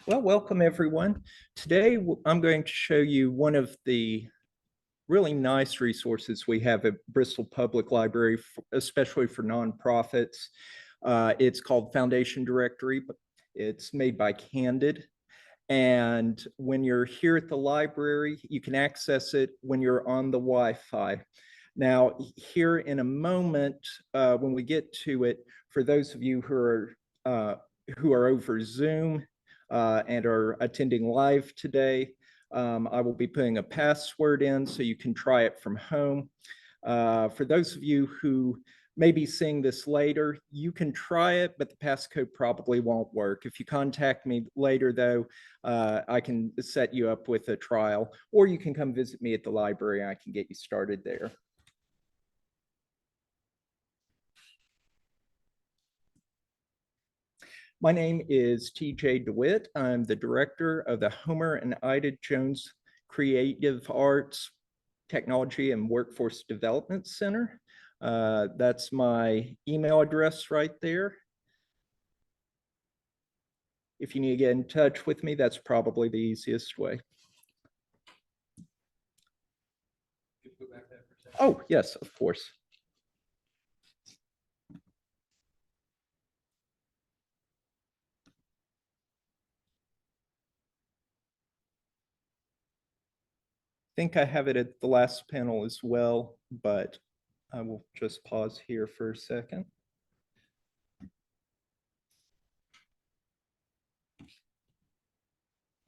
Well, welcome everyone. Today, I'm going to show you one of the really nice resources we have at Bristol Public Library, especially for nonprofits. It's called Foundation Directory, but it's made by Candid. And when you're here at the library, you can access it when you're on the Wi-Fi. Now, here in a moment, when we get to it, for those of you who are over Zoom, and are attending live today, I will be putting a password in so you can try it from home. For those of you who may be seeing this later, you can try it, but the passcode probably won't work. If you contact me later, though, I can set you up with a trial, or you can come visit me at the library and I can get you started there. My name is TJ DeWitt. I'm the director of the Homer and Ida Jones Creative Arts, Technology, and Workforce Development Center. That's my email address right there. If you need to get in touch with me, that's probably the easiest way. Oh, yes, of course. I think I have it at the last panel as well, but I will just pause here for a second.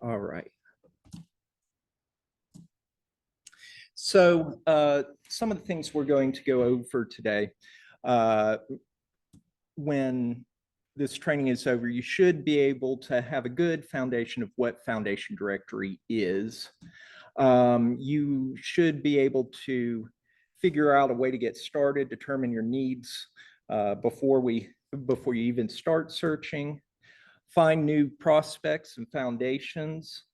All right. So some of the things we're going to go over today, when this training is over, you should be able to have a good foundation of what Foundation Directory is. You should be able to figure out a way to get started, determine your needs before you even start searching, find new prospects and foundations.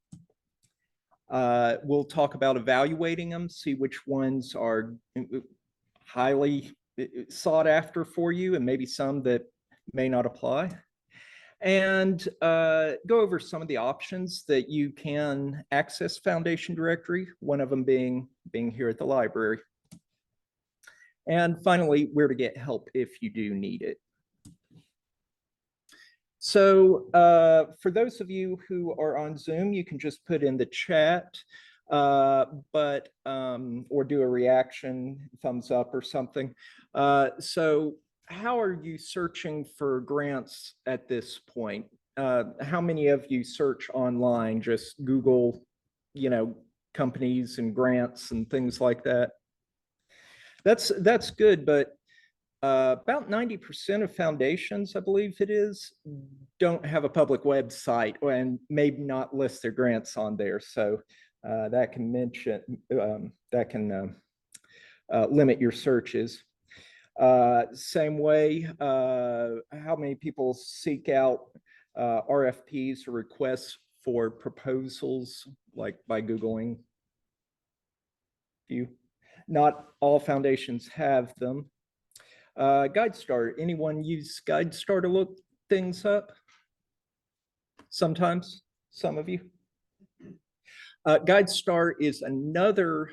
We'll talk about evaluating them, see which ones are highly sought after for you and maybe some that may not apply. And go over some of the options that you can access Foundation Directory, one of them being here at the library. And finally, where to get help if you do need it. So for those of you who are on Zoom, you can just put in the chat, or do a reaction, thumbs up or something. So how are you searching for grants at this point? How many of you search online, just Google, companies and grants and things like that? That's good, but about 90% of foundations, I believe it is, don't have a public website and maybe not list their grants on there. So that can limit your searches. Same way, how many people seek out RFPs or requests for proposals, like by Googling? Not all foundations have them. GuideStar, anyone use GuideStar to look things up? Sometimes, some of you. GuideStar is another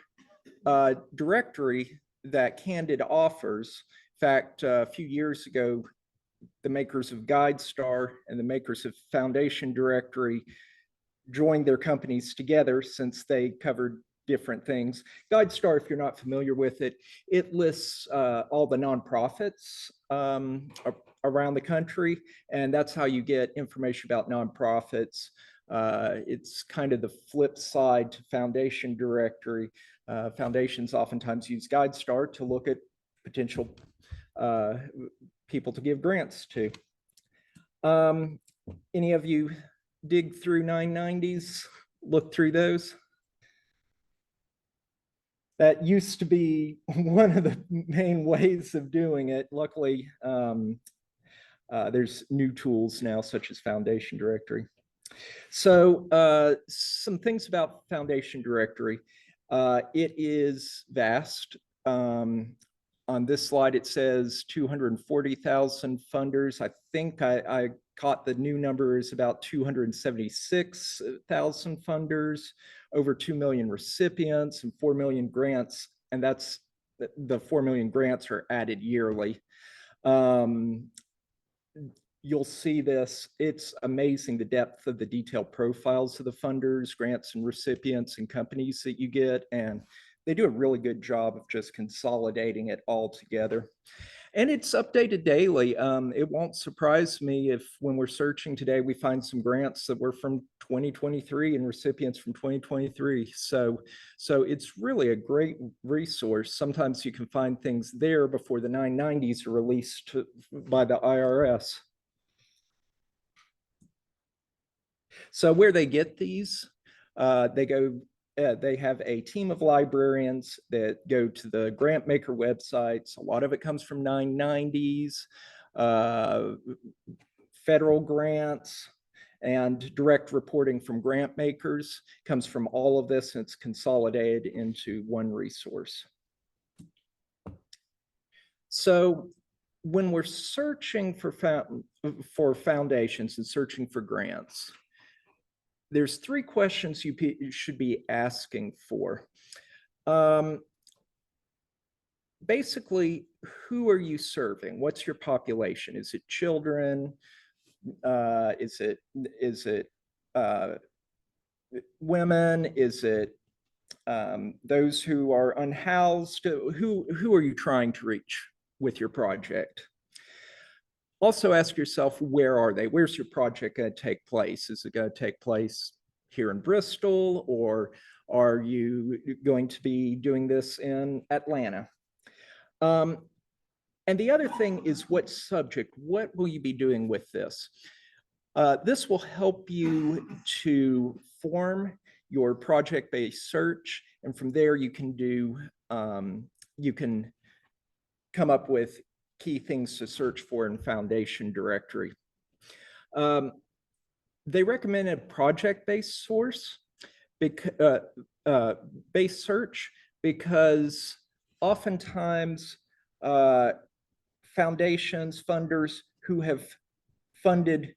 directory that Candid offers. In fact, a few years ago, the makers of GuideStar and the makers of Foundation Directory joined their companies together since they covered different things. GuideStar, if you're not familiar with it, it lists all the nonprofits around the country, and that's how you get information about nonprofits. It's kind of the flip side to Foundation Directory. Foundations oftentimes use GuideStar to look at potential people to give grants to. Any of you dig through 990s, look through those? That used to be one of the main ways of doing it. Luckily, there's new tools now, such as Foundation Directory. So some things about Foundation Directory. It is vast. On this slide, it says 240,000 funders. I think I caught the new number is about 276,000 funders, over 2 million recipients, and 4 million grants. And that's the 4 million grants are added yearly. You'll see this. It's amazing the depth of the detailed profiles of the funders, grants, and recipients and companies that you get. And they do a really good job of just consolidating it all together. And it's updated daily. It won't surprise me if when we're searching today, we find some grants that were from 2023 and recipients from 2023. So it's really a great resource. Sometimes you can find things there before the 990s are released by the IRS. So where they get these, they have a team of librarians that go to the grant maker websites. A lot of it comes from 990s, federal grants, and direct reporting from grant makers comes from all of this, and it's consolidated into one resource. So when we're searching for foundations and searching for grants, there's three questions you should be asking for. Basically, who are you serving? What's your population? Is it children? Is it women? Is it those who are unhoused? Who are you trying to reach with your project? Also ask yourself, where are they? Where's your project going to take place? Is it going to take place here in Bristol, or are you going to be doing this in Atlanta? And the other thing is, what subject? What will you be doing with this? This will help you to form your project-based search, and from there you can come up with key things to search for in Foundation Directory. They recommend a project-based source, based search, because oftentimes foundations, funders who have funded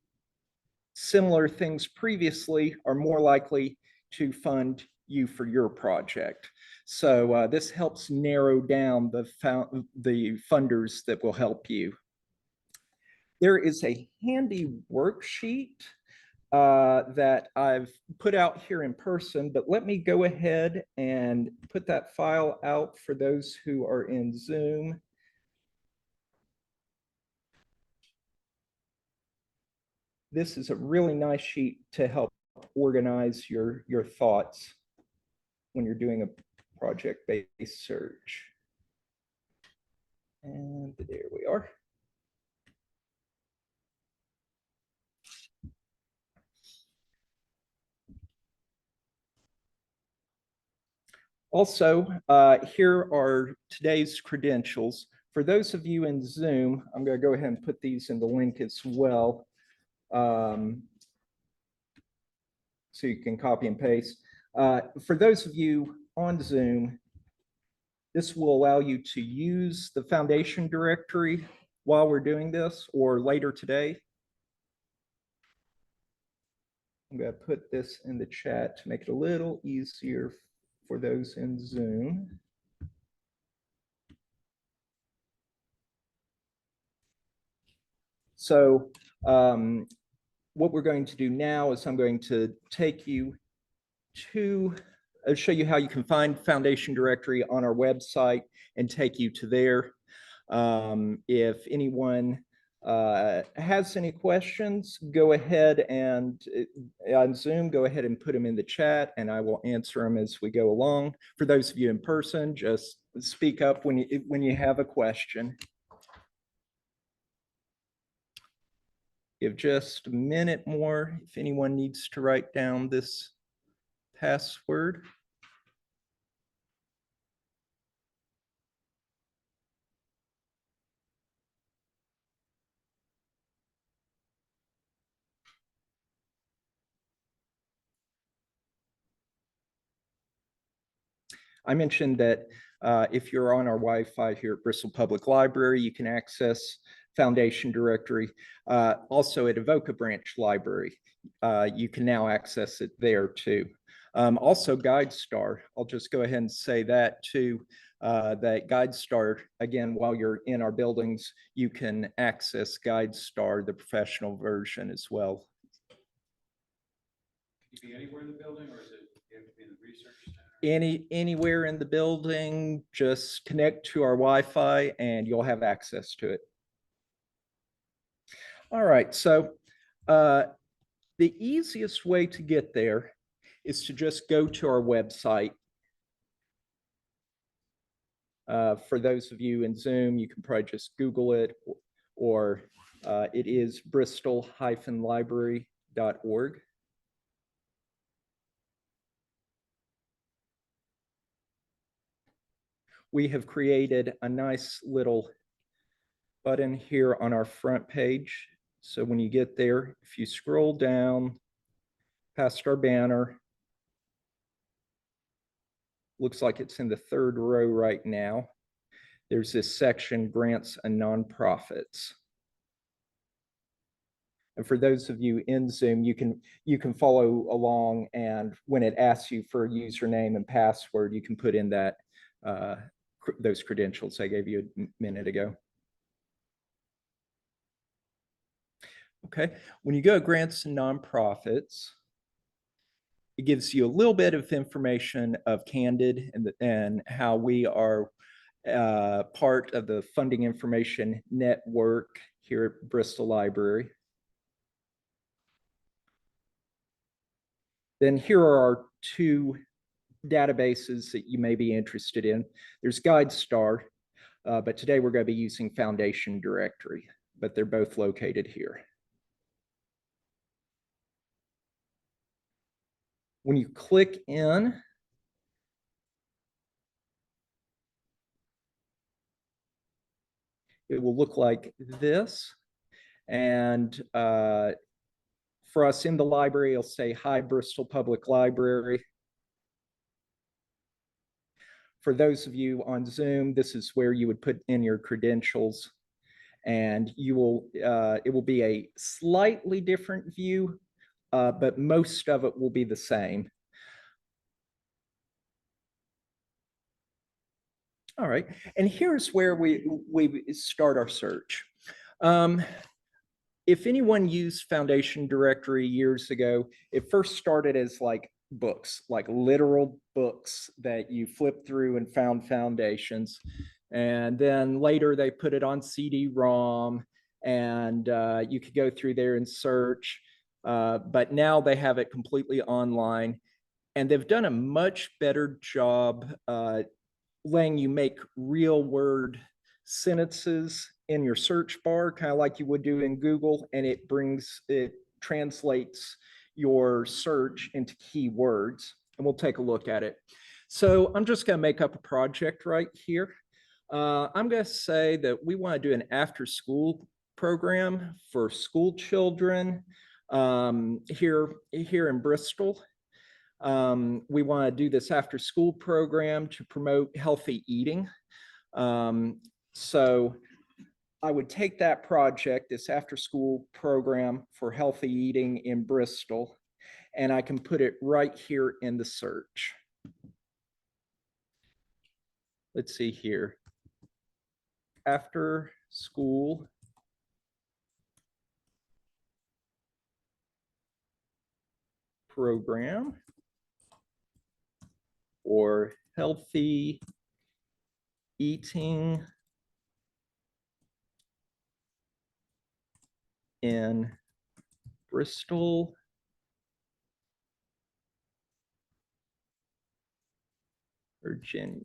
similar things previously are more likely to fund you for your project. So this helps narrow down the funders that will help you. There is a handy worksheet that I've put out here in person, but let me go ahead and put that file out for those who are in Zoom. This is a really nice sheet to help organize your thoughts when you're doing a project-based search. And there we are. Also, here are today's credentials. For those of you in Zoom, I'm going to go ahead and put these in the link as well, so you can copy and paste. For those of you on Zoom, this will allow you to use the Foundation Directory while we're doing this, or later today. I'm going to put this in the chat to make it a little easier for those in Zoom. So what we're going to do now is I'm going to take you to show you how you can find Foundation Directory on our website and take you to there. If anyone has any questions, go ahead and on Zoom, go ahead and put them in the chat and I will answer them as we go along. For those of you in person, just speak up when you have a question. Give just a minute more if anyone needs to write down this password. I mentioned that if you're on our Wi-Fi here at Bristol Public Library, you can access Foundation Directory. Also at Avoca Branch Library, you can now access it there too. Also GuideStar, I'll just go ahead and say that too, that GuideStar, again, while you're in our buildings, you can access GuideStar, the professional version as well. Can you be anywhere in the building, or is it you have to be in the research center? Anywhere in the building, just connect to our Wi-Fi and you'll have access to it. All right, so the easiest way to get there is to just go to our website. For those of you in Zoom, you can probably just Google it, or it is bristol-library.org. We have created a nice little button here on our front page. So when you get there, if you scroll down past our banner, looks like it's in the third row right now. There's this section, Grants and Nonprofits. And for those of you in Zoom, you can follow along, and when it asks you for a username and password, you can put in that those credentials I gave you a minute ago. Okay, when you go to Grants and Nonprofits, it gives you a little bit of information of Candid and how we are part of the funding information network here at Bristol Library. Then here are our two databases that you may be interested in. There's GuideStar, but today we're going to be using Foundation Directory, but they're both located here. When you click in, it will look like this. And for us in the library, it'll say, "Hi, Bristol Public Library." For those of you on Zoom, this is where you would put in your credentials, and you will it will be a slightly different view, but most of it will be the same. All right, and here's where we start our search. If anyone used Foundation Directory years ago, it first started as like books, like literal books that you flipped through and found foundations. And then later they put it on CD-ROM, and you could go through there and search. But now they have it completely online, and they've done a much better job letting you make real word sentences in your search bar, kind of like you would do in Google, and it translates your search into keywords, and we'll take a look at it. So I'm just going to make up a project right here. I'm going to say that we want to do an after-school program for school children here in Bristol. We want to do this after-school program to promote healthy eating. So I would take that project, this after-school program for healthy eating in Bristol, and I can put it right here in the search. Let's see here. After-school program or healthy eating in Bristol, Virginia.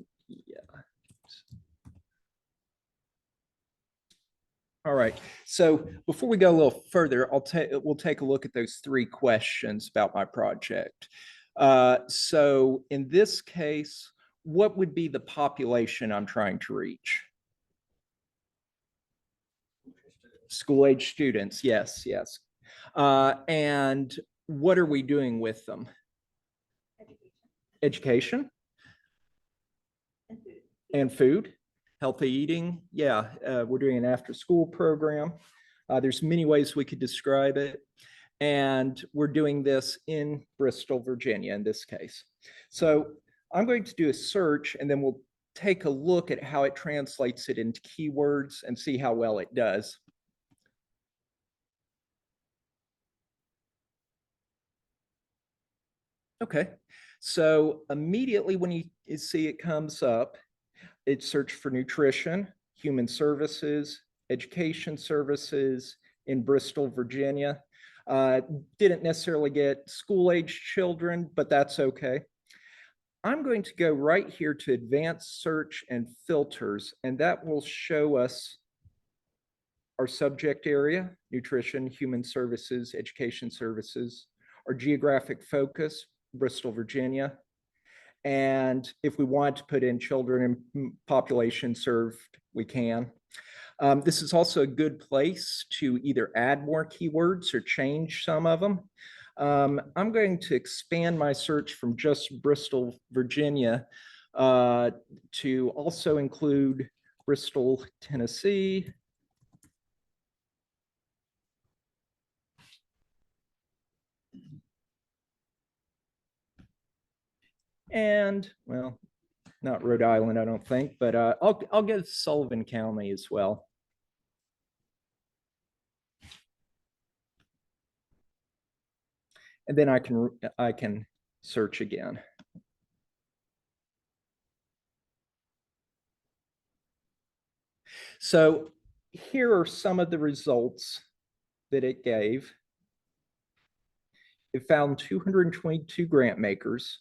All right, so before we go a little further, we'll take a look at those three questions about my project. So in this case, what would be the population I'm trying to reach? School-age students, yes, yes. And what are we doing with them? Education. And food. Healthy eating, yeah, we're doing an after-school program. There's many ways we could describe it. And we're doing this in Bristol, Virginia, in this case. So I'm going to do a search, and then we'll take a look at how it translates it into keywords and see how well it does. Okay, so immediately when you see it comes up, it searched for nutrition, human services, education services in Bristol, Virginia. Didn't necessarily get school-age children, but that's okay. I'm going to go right here to advanced search and filters, and that will show us our subject area, nutrition, human services, education services, our geographic focus, Bristol, Virginia. And if we want to put in children and population served, we can. This is also a good place to either add more keywords or change some of them. I'm going to expand my search from just Bristol, Virginia, to also include Bristol, Tennessee. And, well, not Rhode Island, I don't think, but I'll get Sullivan County as well. And then I can search again. So here are some of the results that it gave. It found 222 grant makers,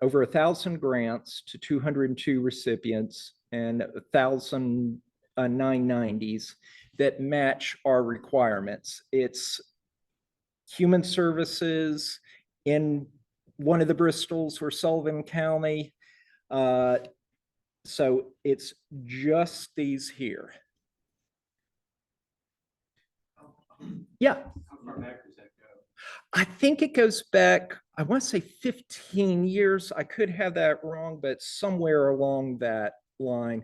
over 1,000 grants to 202 recipients, and 1,000 990s that match our requirements. It's human services in one of the Bristols or Sullivan County. So it's just these here. Yeah. How far back does that go? I think it goes back, I want to say 15 years. I could have that wrong, but somewhere along that line.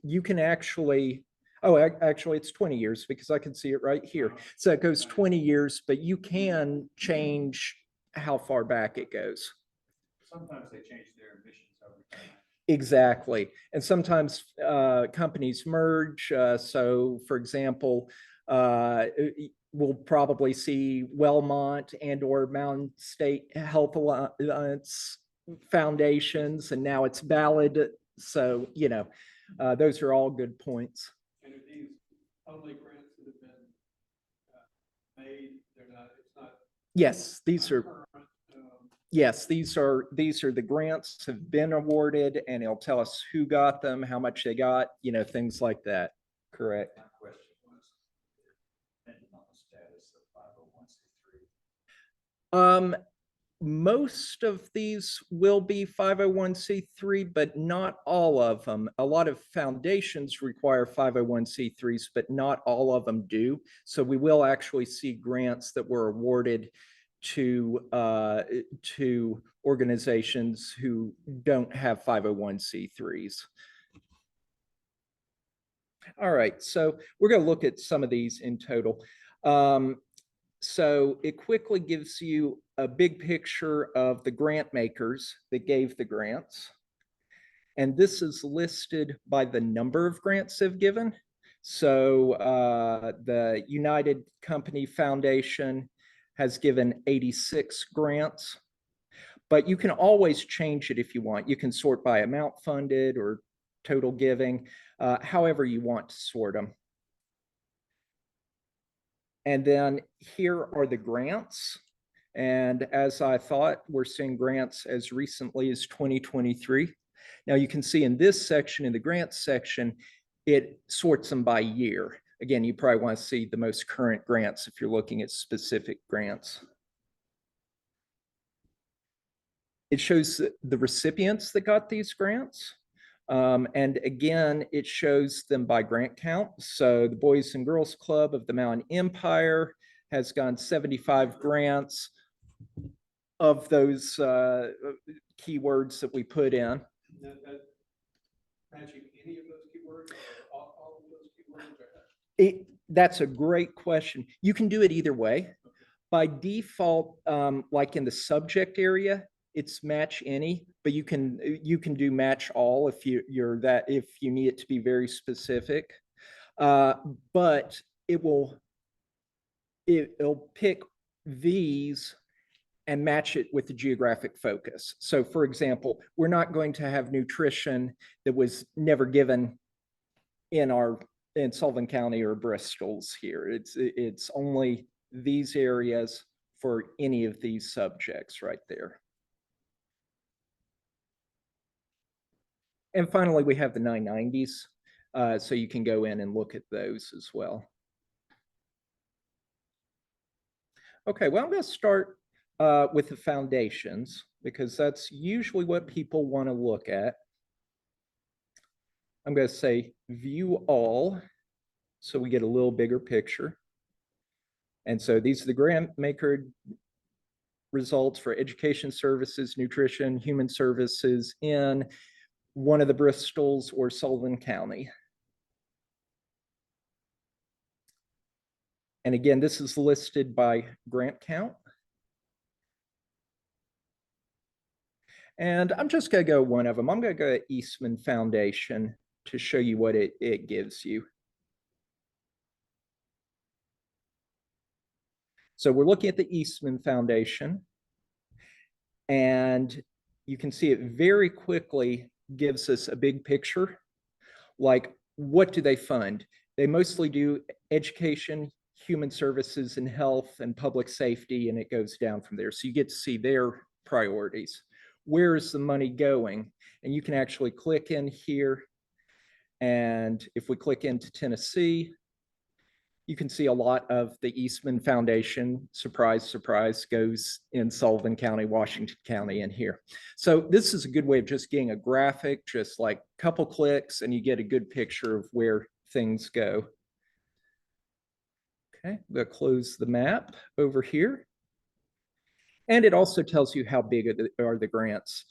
You can actually, oh, actually it's 20 years because I can see it right here. So it goes 20 years, but you can change how far back it goes. Sometimes they change their emissions over time. Exactly. And sometimes companies merge. So for example, we'll probably see Wellmont and or Mountain State Health Alliance foundations, and now it's valid. So, you know, those are all good points. And are these public grants that have been made? They're not, it's not. Yes, these are. Current, Yes, these are the grants have been awarded, and it'll tell us who got them, how much they got, you know, things like that. Correct. My question was, depending on the status of 501c3. Most of these will be 501c3, but not all of them. A lot of foundations require 501c3s, but not all of them do. So we will actually see grants that were awarded to organizations who don't have 501c3s. All right, so we're going to look at some of these in total. So it quickly gives you a big picture of the grant makers that gave the grants. And this is listed by the number of grants they've given. So the United Company Foundation has given 86 grants, but you can always change it if you want. You can sort by amount funded or total giving, however you want to sort them. And then here are the grants. And as I thought, we're seeing grants as recently as 2023. Now you can see in this section, in the grants section, it sorts them by year. Again, you probably want to see the most current grants if you're looking at specific grants. It shows the recipients that got these grants. And again, it shows them by grant count. So the Boys and Girls Club of the Mountain Empire has gotten 75 grants of those keywords that we put in. matching any of those keywords or all of those keywords? That's a great question. You can do it either way. By default, like in the subject area, it's match any, but you can do match all if if you need it to be very specific. But it'll pick these and match it with the geographic focus. So for example, we're not going to have nutrition that was never given in Sullivan County or Bristol's here. It's only these areas for any of these subjects right there. And finally, we have the 990s. So you can go in and look at those as well. Okay, well, I'm going to start with the foundations because that's usually what people want to look at. I'm going to say view all so we get a little bigger picture. And so these are the grant maker results for education services, nutrition, human services in one of the Bristols or Sullivan County. And again, this is listed by grant count. And I'm just going to go one of them. I'm going to go to Eastman Foundation to show you what it gives you. So we're looking at the Eastman Foundation, and you can see it very quickly gives us a big picture. Like, what do they fund? They mostly do education, human services, and health and public safety, and it goes down from there. So you get to see their priorities. Where is the money going? And you can actually click in here. And if we click into Tennessee, you can see a lot of the Eastman Foundation, surprise, surprise, goes in Sullivan County, Washington County in here. So this is a good way of just getting a graphic, just like a couple clicks, and you get a good picture of where things go. Okay, I'm going to close the map over here. And it also tells you how big are the grants.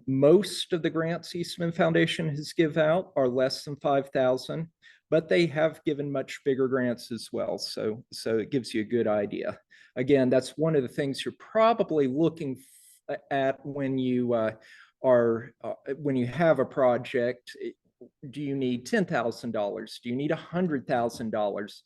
Most of the grants Eastman Foundation has given out are less than 5,000, but they have given much bigger grants as well. So it gives you a good idea. Again, that's one of the things you're probably looking at when you when you have a project. Do you need $10,000? Do you need $100,000?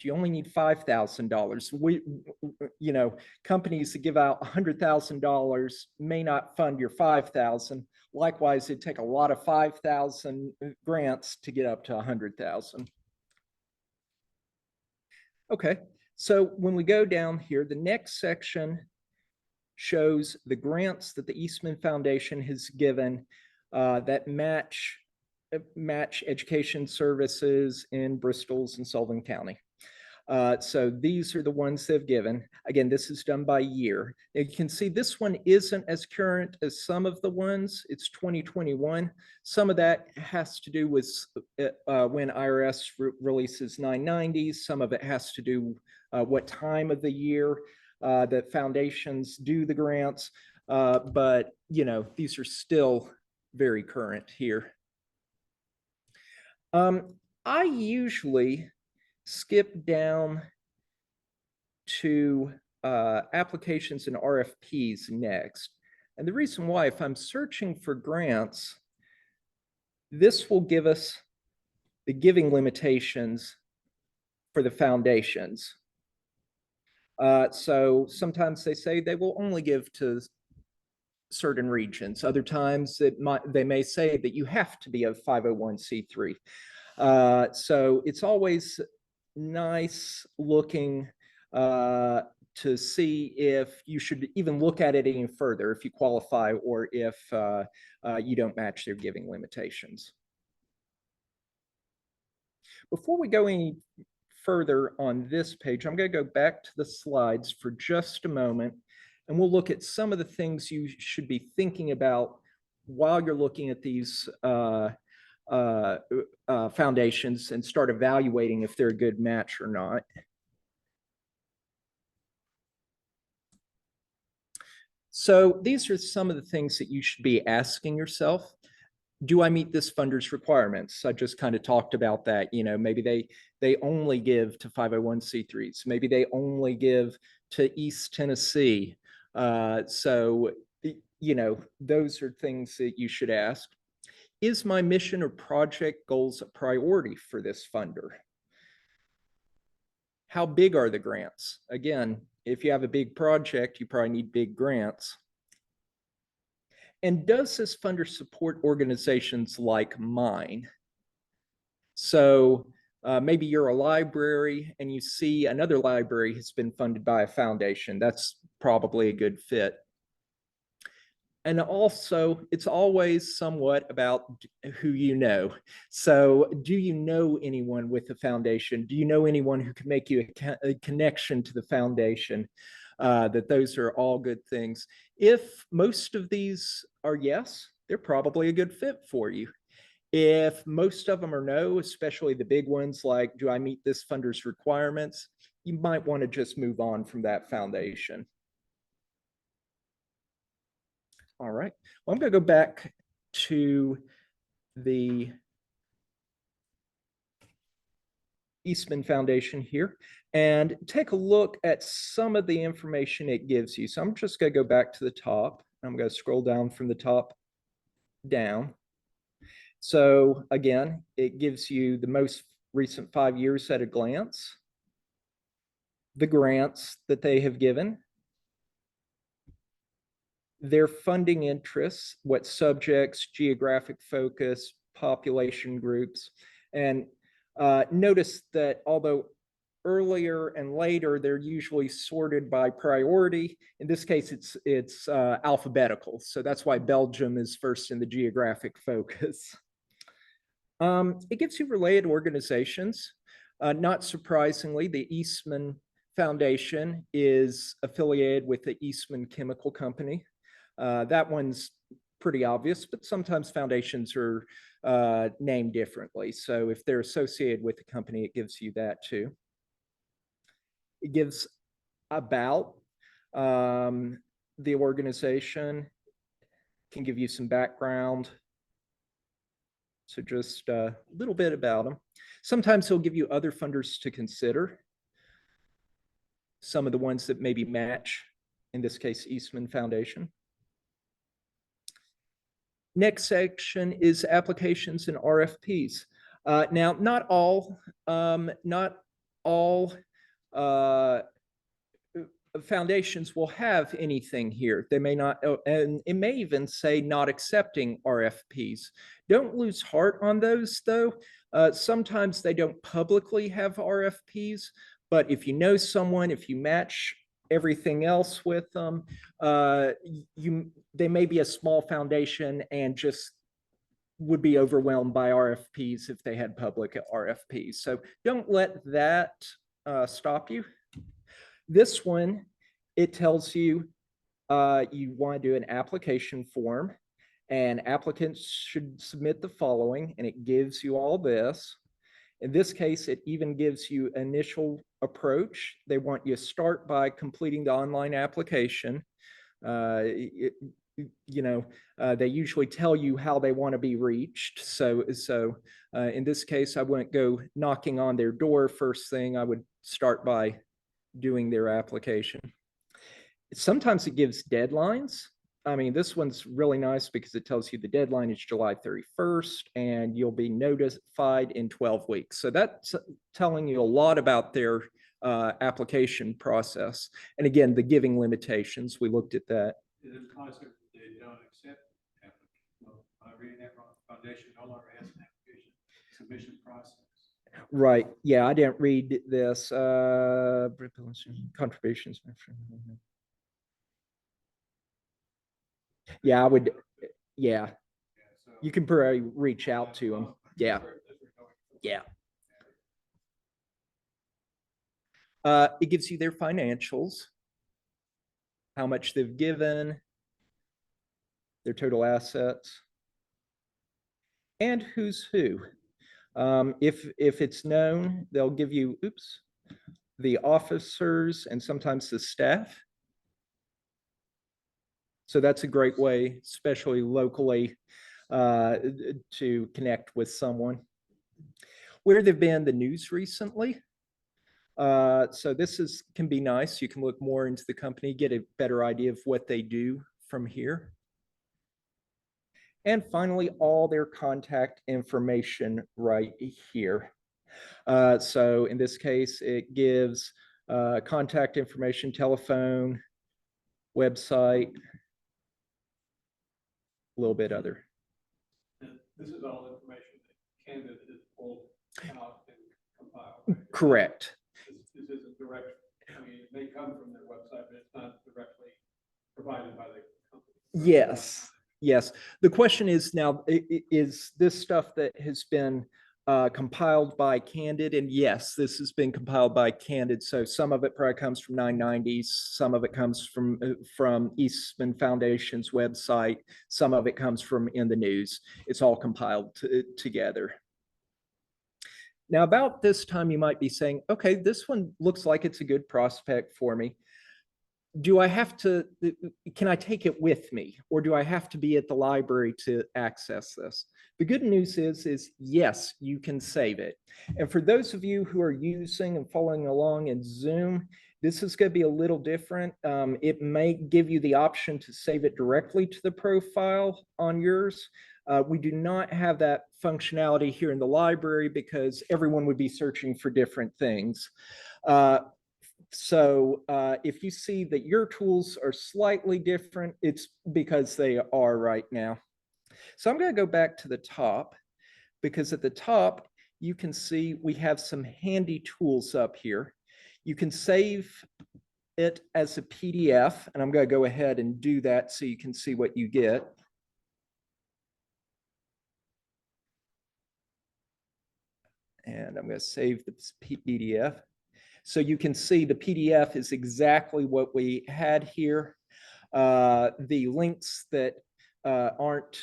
Do you only need $5,000? Companies that give out $100,000 may not fund your $5,000. Likewise, it'd take a lot of 5,000 grants to get up to 100,000. Okay, so when we go down here, the next section shows the grants that the Eastman Foundation has given that match education services in Bristol's and Sullivan County. So these are the ones they've given. Again, this is done by year. You can see this one isn't as current as some of the ones. It's 2021. Some of that has to do with when IRS releases 990s. Some of it has to do what time of the year that foundations do the grants. But, these are still very current here. I usually skip down to applications and RFPs next. And the reason why, if I'm searching for grants, this will give us the giving limitations for the foundations. So sometimes they say they will only give to certain regions. Other times they may say that you have to be a 501c3. So it's always nice looking to see if you should even look at it any further, if you qualify or if you don't match their giving limitations. Before we go any further on this page, I'm going to go back to the slides for just a moment, and we'll look at some of the things you should be thinking about while you're looking at these foundations and start evaluating if they're a good match or not. So these are some of the things that you should be asking yourself. do I meet this funder's requirements? I just kind of talked about that. You know, maybe they only give to 501c3s. Maybe they only give to East Tennessee. So, you know, those are things that you should ask. Is my mission or project goals a priority for this funder? How big are the grants? Again, if you have a big project, you probably need big grants. And does this funder support organizations like mine? So maybe you're a library and you see another library has been funded by a foundation. That's probably a good fit. And also, it's always somewhat about who you know. So do you know anyone with the foundation? Do you know anyone who can make you a connection to the foundation? That those are all good things. If most of these are yes, they're probably a good fit for you. If most of them are no, especially the big ones like, do I meet this funder's requirements? You might want to just move on from that foundation. All right. Well, I'm going to go back to the Eastman Foundation here and take a look at some of the information it gives you. So I'm just going to go back to the top. I'm going to scroll down from the top down. So again, it gives you the most recent 5 years at a glance, the grants that they have given, their funding interests, what subjects, geographic focus, population groups. And notice that although earlier and later, they're usually sorted by priority. In this case, it's alphabetical. So that's why Belgium is first in the geographic focus. It gives you related organizations. Not surprisingly, the Eastman Foundation is affiliated with the Eastman Chemical Company. That one's pretty obvious, but sometimes foundations are named differently. So if they're associated with the company, it gives you that too. It gives about the organization, can give you some background. So just a little bit about them. Sometimes he'll give you other funders to consider. Some of the ones that maybe match, in this case, Eastman Foundation. Next section is applications and RFPs. Now, not all foundations will have anything here. They may not, and it may even say not accepting RFPs. Don't lose heart on those though. Sometimes they don't publicly have RFPs, but if you know someone, if you match everything else with them, they may be a small foundation and just would be overwhelmed by RFPs if they had public RFPs. So don't let that stop you. This one, it tells you you want to do an application form and applicants should submit the following, and it gives you all this. In this case, it even gives you initial approach. They want you to start by completing the online application. They usually tell you how they want to be reached. So in this case, I wouldn't go knocking on their door first thing. I would start by doing their application. Sometimes it gives deadlines. I mean, this one's really nice because it tells you the deadline is July 31st and you'll be notified in 12 weeks. So that's telling you a lot about their application process. And again, the giving limitations, we looked at that. Is it concept they don't accept application? Am I reading that wrong? Foundation no longer has an application submission process. Right. Yeah, I didn't read this. Contributions. Yeah, I would. Yeah. So You can probably reach out to them. Yeah. Yeah. It gives you their financials, how much they've given, their total assets, and who's who. If it's known, they'll give you, the officers and sometimes the staff. So that's a great way, especially locally. to connect with someone. Where they've been the news recently. So this can be nice. You can look more into the company, get a better idea of what they do from here. And finally, all their contact information right here. So in this case, it gives contact information, telephone, website, a little bit other. And this is all information that Candid has pulled out and compiled. Right? Correct. This isn't direct. I mean, it may come from their website, but it's not directly provided by the company. Yes. Yes. The question is now, is this stuff that has been compiled by Candid? And yes, this has been compiled by Candid. So some of it probably comes from 990s. Some of it comes from Eastman Foundation's website. Some of it comes from in the news. It's all compiled together. Now, about this time, you might be saying, okay, this one looks like it's a good prospect for me. Do I have to, can I take it with me, or do I have to be at the library to access this? The good news is yes, you can save it. And for those of you who are using and following along in Zoom, this is going to be a little different. It may give you the option to save it directly to the profile on yours. We do not have that functionality here in the library because everyone would be searching for different things. So if you see that your tools are slightly different, it's because they are right now. So I'm going to go back to the top, because at the top, you can see we have some handy tools up here. You can save it as a PDF, and I'm going to go ahead and do that so you can see what you get. And I'm going to save the PDF. So you can see the PDF is exactly what we had here. The links that aren't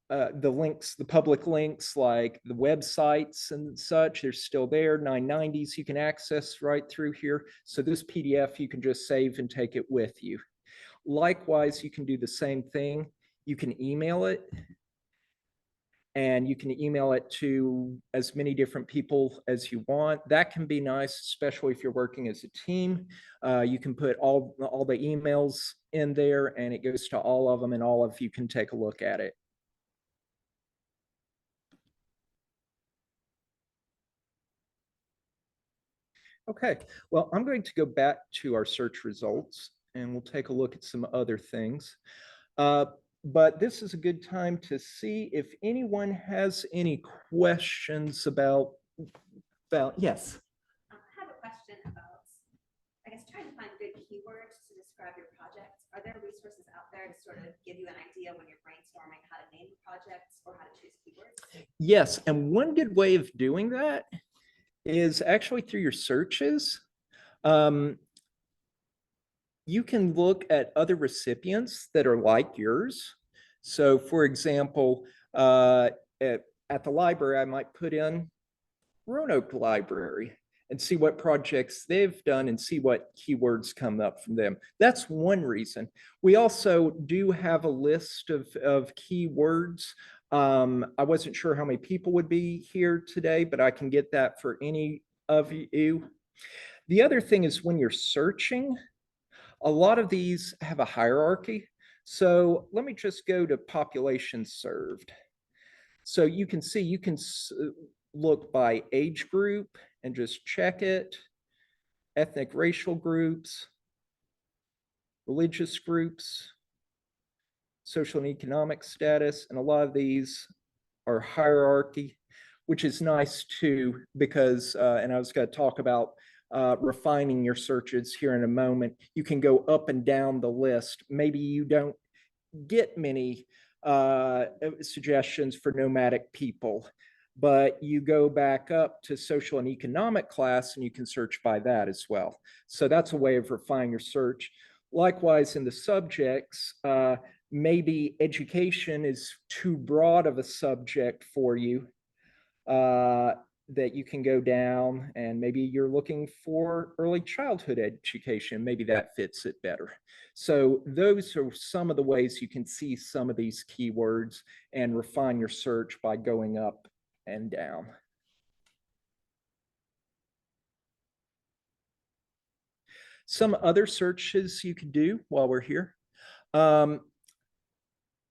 the public links like the websites and such, they're still there. 990s you can access right through here. So this PDF you can just save and take it with you. Likewise, you can do the same thing. You can email it. And you can email it to as many different people as you want. That can be nice, especially if you're working as a team. You can put all the emails in there and it goes to all of them and all of you can take a look at it. Okay, well, I'm going to go back to our search results and we'll take a look at some other things. But this is a good time to see if anyone has any questions about yes. I have a question about, I guess, trying to find good keywords to describe your projects. Are there resources out there to sort of give you an idea when you're brainstorming how to name projects or how to choose keywords? Yes, and one good way of doing that is actually through your searches. You can look at other recipients that are like yours. So for example, at the library, I might put in Roanoke Library and see what projects they've done and see what keywords come up from them. That's one reason. We also do have a list of keywords. I wasn't sure how many people would be here today, but I can get that for any of you. The other thing is when you're searching, a lot of these have a hierarchy. So let me just go to population served. So you can see, you can look by age group and just check it, ethnic racial groups, religious groups, social and economic status, and a lot of these are hierarchy, which is nice too, because, and I was going to talk about refining your searches here in a moment. You can go up and down the list. Maybe you don't get many suggestions for nomadic people, but you go back up to social and economic class and you can search by that as well. So that's a way of refining your search. Likewise, in the subjects, maybe education is too broad of a subject for you. that you can go down, and maybe you're looking for early childhood education. Maybe that fits it better. So those are some of the ways you can see some of these keywords and refine your search by going up and down. Some other searches you could do while we're here.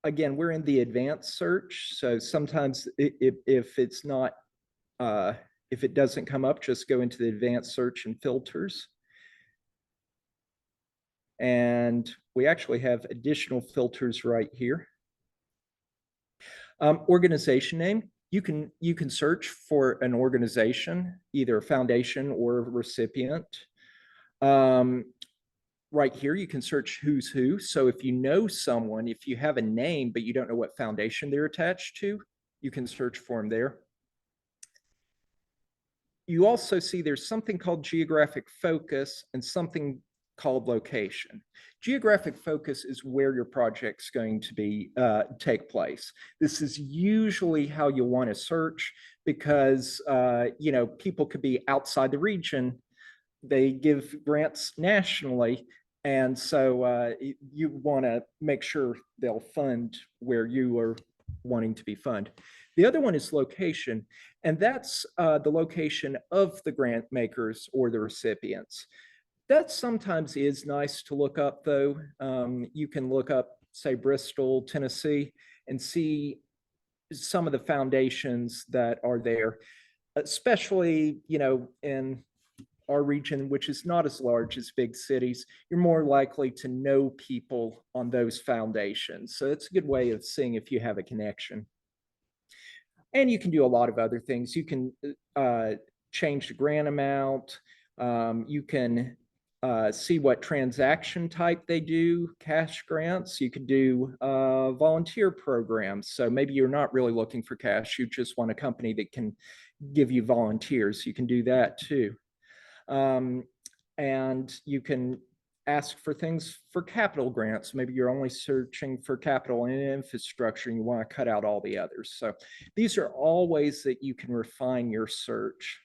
Again, we're in the advanced search. So sometimes if it's not, if it doesn't come up, just go into the advanced search and filters. And we actually have additional filters right here. Organization name. You can search for an organization, either a foundation or a recipient. Right here, you can search who's who. So if you know someone, if you have a name, but you don't know what foundation they're attached to, you can search for them there. You also see there's something called geographic focus and something called location. Geographic focus is where your project's going to be take place. This is usually how you'll want to search because you know, people could be outside the region. They give grants nationally, and so you want to make sure they'll fund where you are wanting to be funded. The other one is location, and that's the location of the grant makers or the recipients. That sometimes is nice to look up, though. You can look up, say, Bristol, Tennessee, and see some of the foundations that are there, especially, you know, in our region, which is not as large as big cities. You're more likely to know people on those foundations. So it's a good way of seeing if you have a connection. And you can do a lot of other things. You can change the grant amount. You can see what transaction type they do, cash grants. You could do volunteer programs. So maybe you're not really looking for cash. You just want a company that can give you volunteers. You can do that too. And you can ask for things for capital grants. Maybe you're only searching for capital and infrastructure and you want to cut out all the others. So these are all ways that you can refine your search.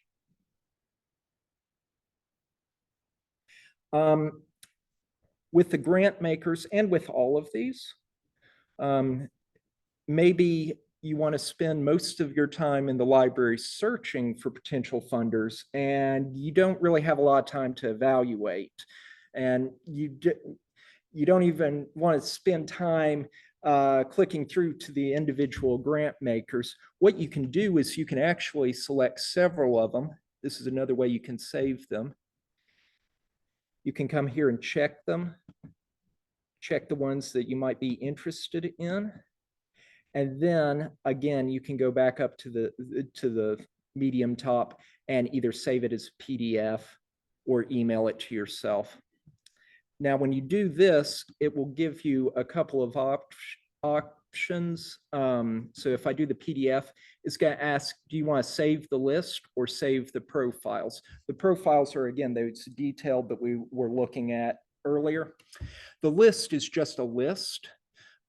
With the grant makers and with all of these, maybe you want to spend most of your time in the library searching for potential funders, and you don't really have a lot of time to evaluate. And you don't even want to spend time clicking through to the individual grant makers. What you can do is you can actually select several of them. This is another way you can save them. You can come here and check them, check the ones that you might be interested in. And then again, you can go back up to the medium top and either save it as PDF or email it to yourself. Now, when you do this, it will give you a couple of options. So if I do the PDF, it's going to ask, do you want to save the list or save the profiles? The profiles are, again, those detailed that we were looking at earlier. The list is just a list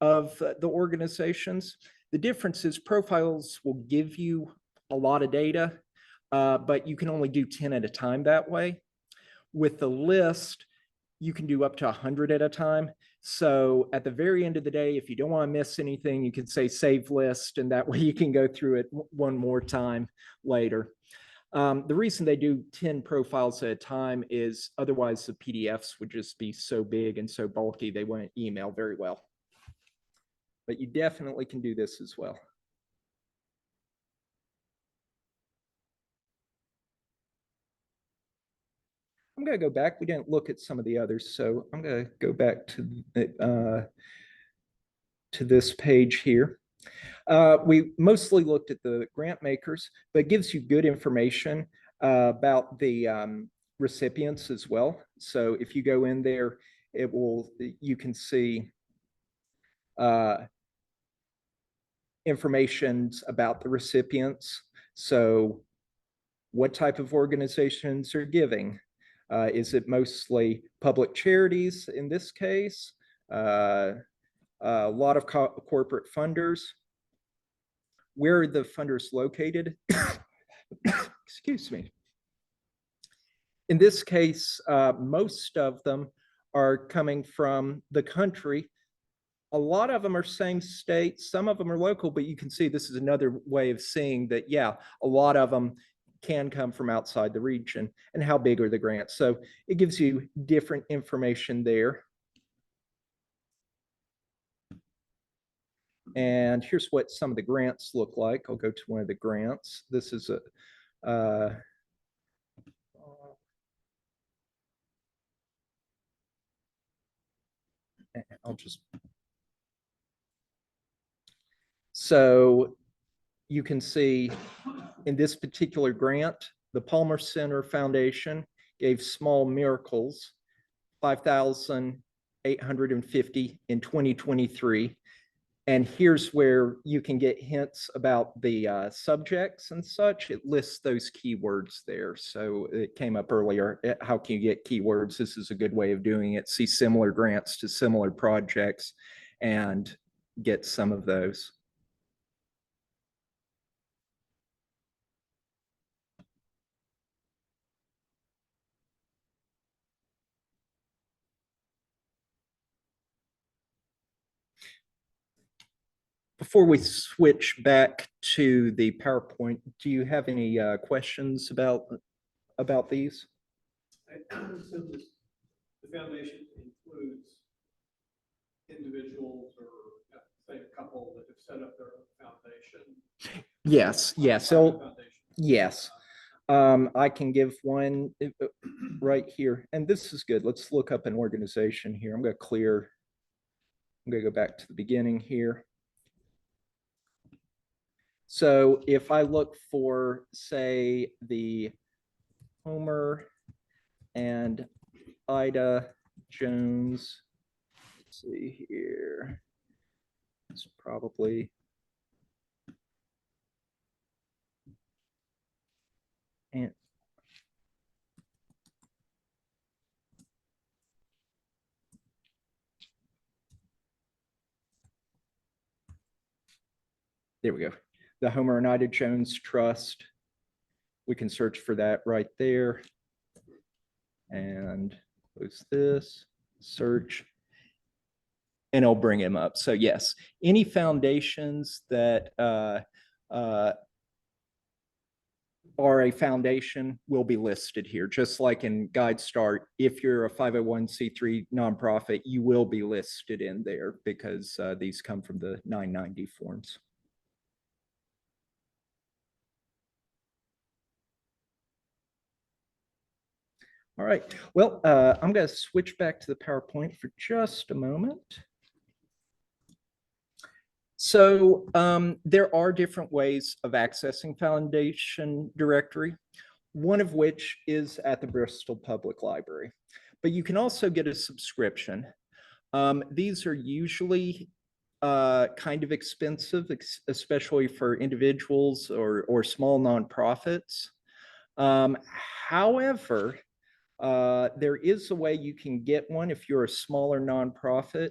of the organizations. The difference is profiles will give you a lot of data, but you can only do 10 at a time that way. With the list, you can do up to 100 at a time. So at the very end of the day, if you don't want to miss anything, you can say save list, and that way you can go through it one more time later. The reason they do 10 profiles at a time is otherwise the PDFs would just be so big and so bulky, they wouldn't email very well. But you definitely can do this as well. I'm going to go back. We didn't look at some of the others, so I'm going to go back to this page here. We mostly looked at the grant makers, but it gives you good information about the recipients as well. So if you go in there, you can see information about the recipients. So what type of organizations are giving? Is it mostly public charities in this case? A lot of corporate funders. Where are the funders located? Excuse me. In this case, most of them are coming from the country. A lot of them are same state, some of them are local, but you can see this is another way of seeing that, yeah, a lot of them can come from outside the region. And how big are the grants? So it gives you different information there. And here's what some of the grants look like. I'll go to one of the grants. This is a I'll just, so you can see in this particular grant, the Palmer Center Foundation gave Small Miracles $5,850 in 2023. And here's where you can get hints about the subjects and such. It lists those keywords there. So it came up earlier. How can you get keywords? This is a good way of doing it. See similar grants to similar projects and get some of those. Before we switch back to the PowerPoint, do you have any questions about these? So the foundation includes individuals or say a couple that have set up their own foundation. Yes, yes. So yes, I can give one right here, and this is good. Let's look up an organization here. I'm going to go back to the beginning here. So if I look for, say, the Homer and Ida Jones, let's see here, it's probably, and there we go. The Homer and Ida Jones Trust. We can search for that right there. And close this, search, and it'll bring him up. So yes, any foundations that are a foundation will be listed here. Just like in GuideStart, if you're a 501c3 nonprofit, you will be listed in there because these come from the 990 forms. All right, well, I'm going to switch back to the PowerPoint for just a moment. So there are different ways of accessing Foundation Directory, one of which is at the Bristol Public Library. But you can also get a subscription. These are usually kind of expensive, especially for individuals or small nonprofits. However, there is a way you can get one if you're a smaller nonprofit.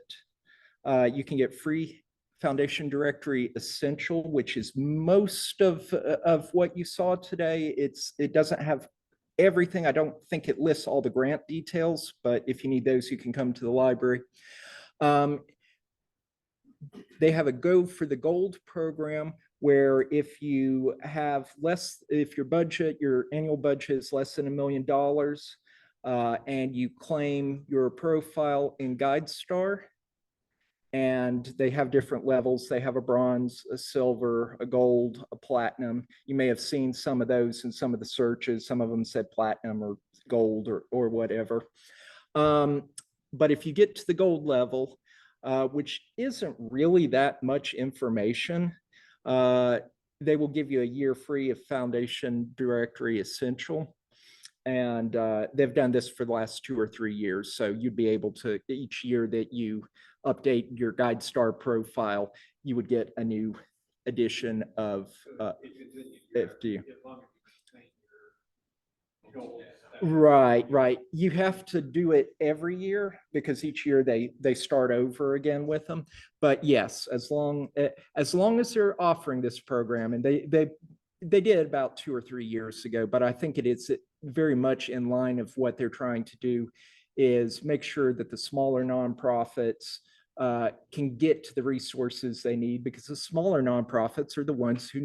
You can get free Foundation Directory Essential, which is most of what you saw today. It doesn't have everything. I don't think it lists all the grant details, but if you need those, you can come to the library. They have a Go for the Gold program where if you have if your annual budget is less than $1 million, and you claim your profile in GuideStar, and they have different levels. They have a bronze, a silver, a gold, a platinum. You may have seen some of those in some of the searches. Some of them said platinum or gold or whatever. But if you get to the gold level, which isn't really that much information, they will give you a year free of Foundation Directory Essential. And they've done this for the last 2 or 3 years. So you'd be able to, each year that you update your GuideStar profile, you would get a new edition of FD. Right. You have to do it every year because each year they start over again with them. But yes, as long as they're offering this program, and They did about 2 or 3 years ago, but I think it is very much in line of what they're trying to do is make sure that the smaller nonprofits can get to the resources they need, because the smaller nonprofits are the ones who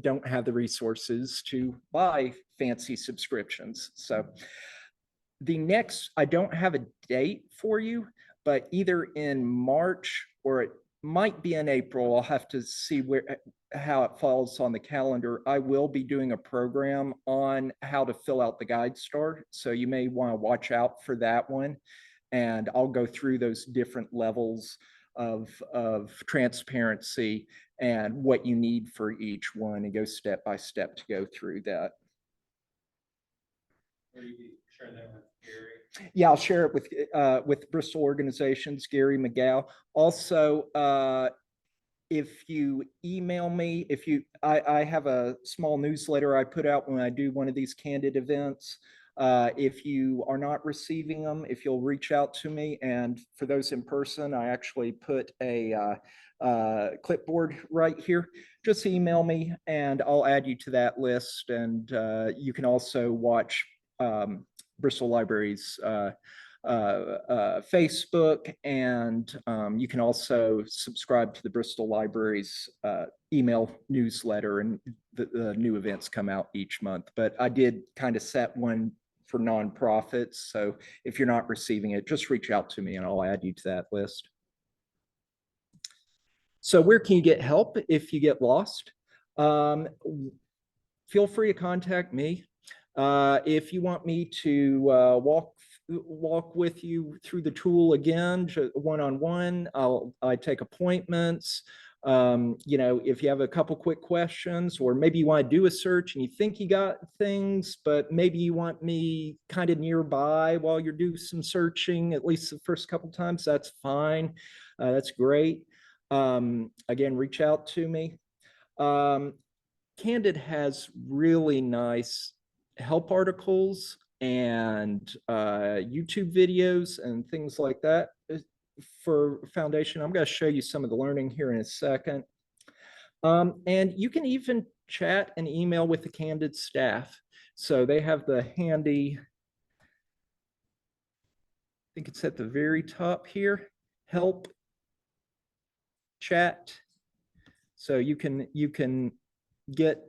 don't have the resources to buy fancy subscriptions. So I don't have a date for you, but either in March or it might be in April. I'll have to see how it falls on the calendar. I will be doing a program on how to fill out the Guide Star, so you may want to watch out for that one. And I'll go through those different levels of transparency and what you need for each one, and go step by step to go through that. Or you can share that with Gary. Yeah, I'll share it with Bristol organizations, Gary McGow. Also, if you email me, I have a small newsletter I put out when I do one of these Candid events. If you are not receiving them, if you'll reach out to me, and for those in person, I actually put a clipboard right here. Just email me and I'll add you to that list. And you can also watch Bristol Library's Facebook, and you can also subscribe to the Bristol Library's email newsletter, and the new events come out each month. But I did kind of set one for nonprofits, so if you're not receiving it, just reach out to me and I'll add you to that list. So where can you get help if you get lost? Feel free to contact me. If you want me to walk with you through the tool again, one-on-one, I take appointments. If you have a couple quick questions, or maybe you want to do a search and you think you got things, but maybe you want me kind of nearby while you're doing some searching, at least the first couple times, that's fine. That's great. Again, reach out to me. Candid has really nice help articles and YouTube videos and things like that for Foundation. I'm going to show you some of the learning here in a second. And you can even chat and email with the Candid staff. So they have the handy, I think it's at the very top here, help chat. So you can get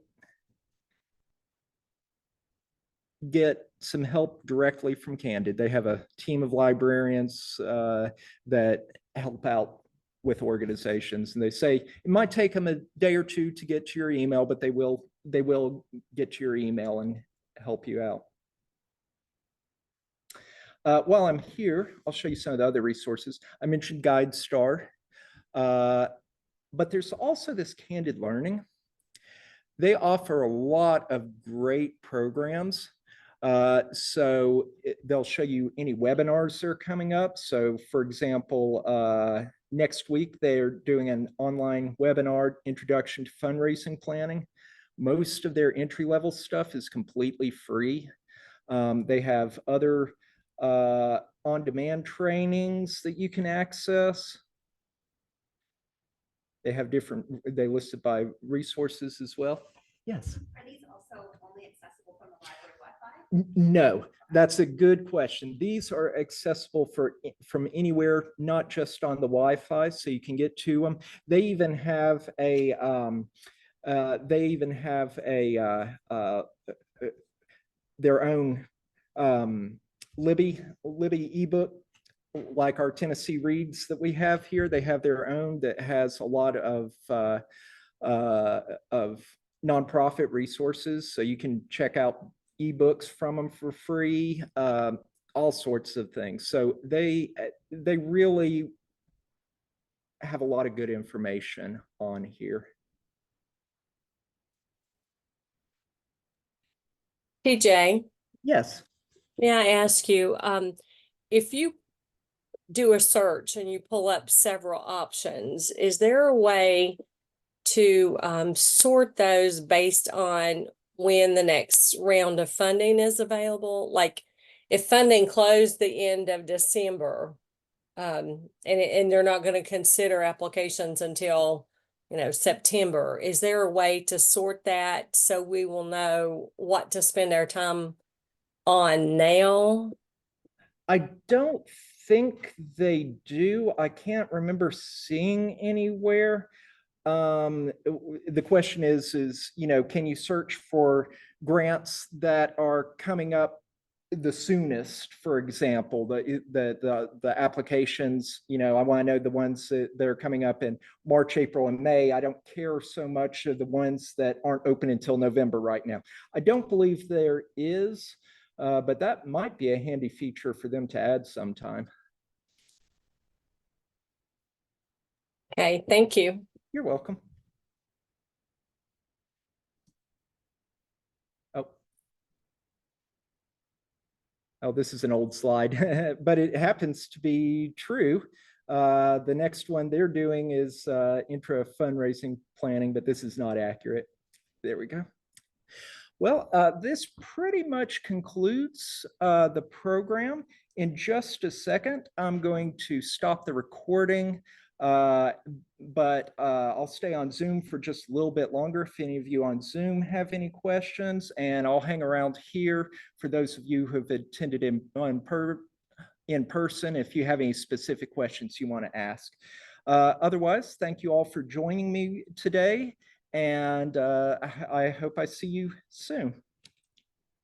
some help directly from Candid. They have a team of librarians that help out with organizations, and they say it might take them a day or two to get to your email, but they will get to your email and help you out. While I'm here, I'll show you some of the other resources. I mentioned Guide Star, but there's also this Candid Learning. They offer a lot of great programs. So they'll show you any webinars that are coming up. So for example, next week, they're doing an online webinar, Introduction to Fundraising Planning. Most of their entry-level stuff is completely free. They have other on-demand trainings that you can access. They have they listed by resources as well. Yes. Are these also only accessible from the library Wi-Fi? No, that's a good question. These are accessible from anywhere, not just on the Wi-Fi, so you can get to them. They even have their own Libby ebook, like our Tennessee Reads that we have here. They have their own that has a lot of nonprofit resources, so you can check out ebooks from them for free, all sorts of things. So they really have a lot of good information on here. PJ, Yes. may I ask you, if you do a search and you pull up several options, is there a way to sort those based on when the next round of funding is available? Like if funding closed the end of December, and they're not going to consider applications until September. Is there a way to sort that so we will know what to spend our time on now? I don't think they do. I can't remember seeing anywhere. The question is, can you search for grants that are coming up the soonest? For example, the applications, I want to know the ones that are coming up in March, April, and May. I don't care so much of the ones that aren't open until November right now. I don't believe there is, but that might be a handy feature for them to add sometime. Okay, thank you. You're welcome. Oh, this is an old slide, but it happens to be true. The next one they're doing is intra fundraising planning, but this is not accurate. There we go. Well, this pretty much concludes the program. In just a second, I'm going to stop the recording, but I'll stay on Zoom for just a little bit longer if any of you on Zoom have any questions, and I'll hang around here for those of you who have attended in person if you have any specific questions you want to ask. Otherwise, thank you all for joining me today, and I hope I see you soon.